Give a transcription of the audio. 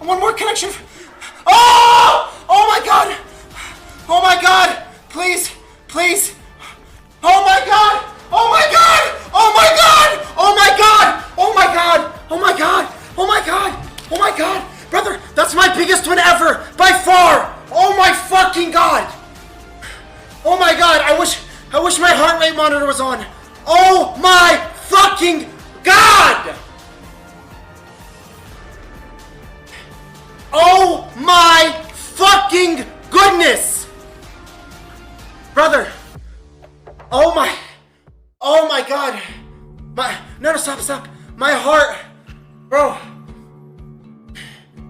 One more connection. Oh! Oh my god! Oh my god! Please! Please! Oh my god! Oh my god! Oh my god! Oh my god! Oh my god! Oh my god! Oh my god! Oh my god! Brother, that's my biggest win ever! By far! Oh my fucking god! Oh my god, I wish my heart rate monitor was on. Oh my fucking god!